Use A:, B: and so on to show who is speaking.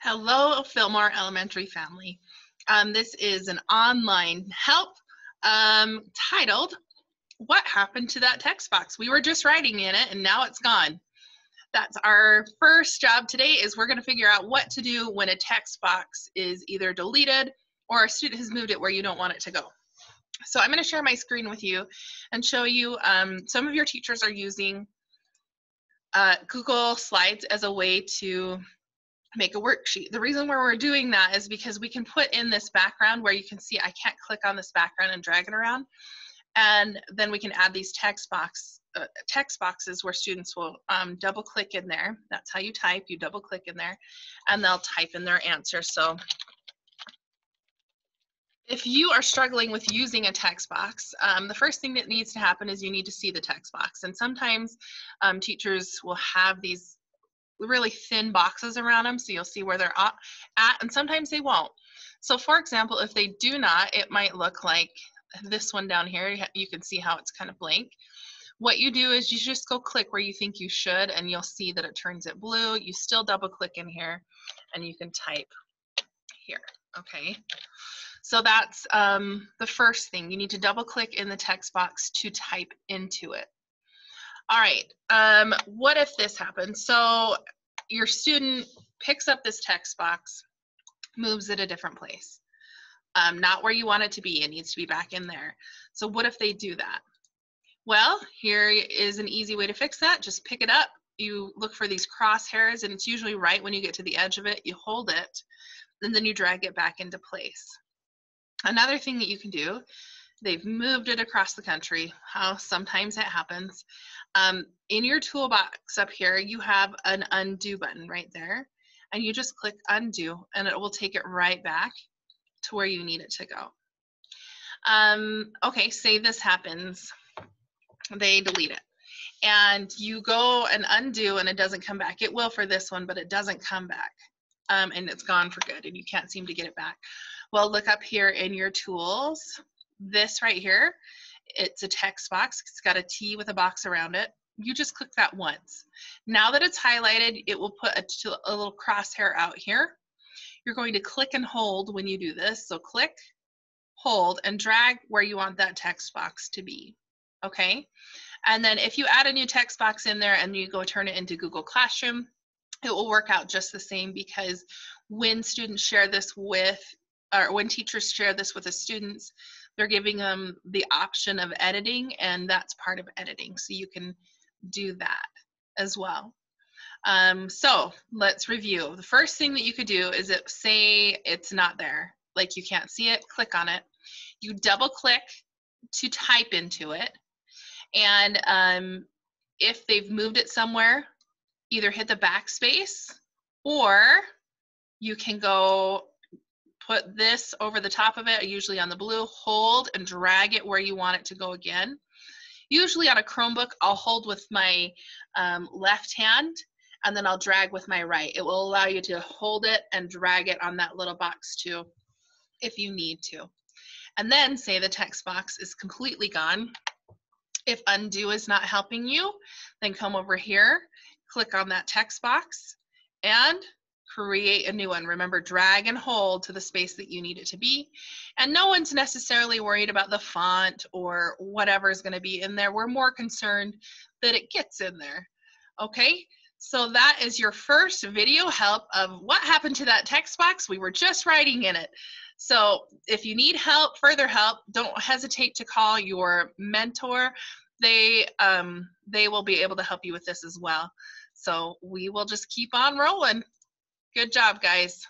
A: Hello, Fillmore Elementary family. This is an online help titled, What Happened to That Text Box? We were just writing in it and now it's gone. That's our first job today, is we're going to figure out what to do when a text box is either deleted or a student has moved it where you don't want it to go. So I'm going to share my screen with you and show you some of your teachers are using Google Slides as a way to make a worksheet. The reason why we're doing that is because we can put in this background where you can see I can't click on this background and drag it around. And then we can add these text boxes where students will double click in there. That's how you type, you double click in there and they'll type in their answer. So if you are struggling with using a text box, the first thing that needs to happen is you need to see the text box. And sometimes teachers will have these really thin boxes around them, so you'll see where they're at, and sometimes they won't. So for example, if they do not, it might look like this one down here. You can see how it's kind of blank. What you do is you just go click where you think you should, and you'll see that it turns it blue. You still double click in here, and you can type here, okay? So that's the first thing. You need to double click in the text box to type into it. All right, what if this happens? So your student picks up this text box, moves it a different place. Not where you want it to be, it needs to be back in there. So what if they do that? Well, here is an easy way to fix that. Just pick it up, you look for these crosshairs, and it's usually right when you get to the edge of it, you hold it, and then you drag it back into place. Another thing that you can do, they've moved it across the country, how sometimes it happens. In your toolbox up here, you have an undo button right there, and you just click undo, and it will take it right back to where you need it to go. Okay, say this happens, they delete it, and you go and undo, and it doesn't come back. It will for this one, but it doesn't come back, and it's gone for good, and you can't seem to get it back. Well, look up here in your tools, this right here, it's a text box. It's got a T with a box around it. You just click that once. Now that it's highlighted, it will put a little crosshair out here. You're going to click and hold when you do this. So click, hold, and drag where you want that text box to be. Okay? And then if you add a new text box in there and you go turn it into Google Classroom, it will work out just the same, because when students share this with, or when teachers share this with the students, they're giving them the option of editing, and that's part of editing. So you can do that as well. So let's review. The first thing that you could do is say it's not there, like you can't see it, click on it. You double click to type into it. And if they've moved it somewhere, either hit the backspace, or you can go put this over the top of it, usually on the blue, hold and drag it where you want it to go again. Usually on a Chromebook, I'll hold with my left hand, and then I'll drag with my right. It will allow you to hold it and drag it on that little box too, if you need to. And then say the text box is completely gone. If undo is not helping you, then come over here, click on that text box, and create a new one. Remember, drag and hold to the space that you need it to be. And no one's necessarily worried about the font or whatever is going to be in there. We're more concerned that it gets in there. Okay, so that is your first video help of what happened to that text box. We were just writing in it. So if you need help, further help, don't hesitate to call your mentor. They will be able to help you with this as well. So we will just keep on rolling. Good job, guys.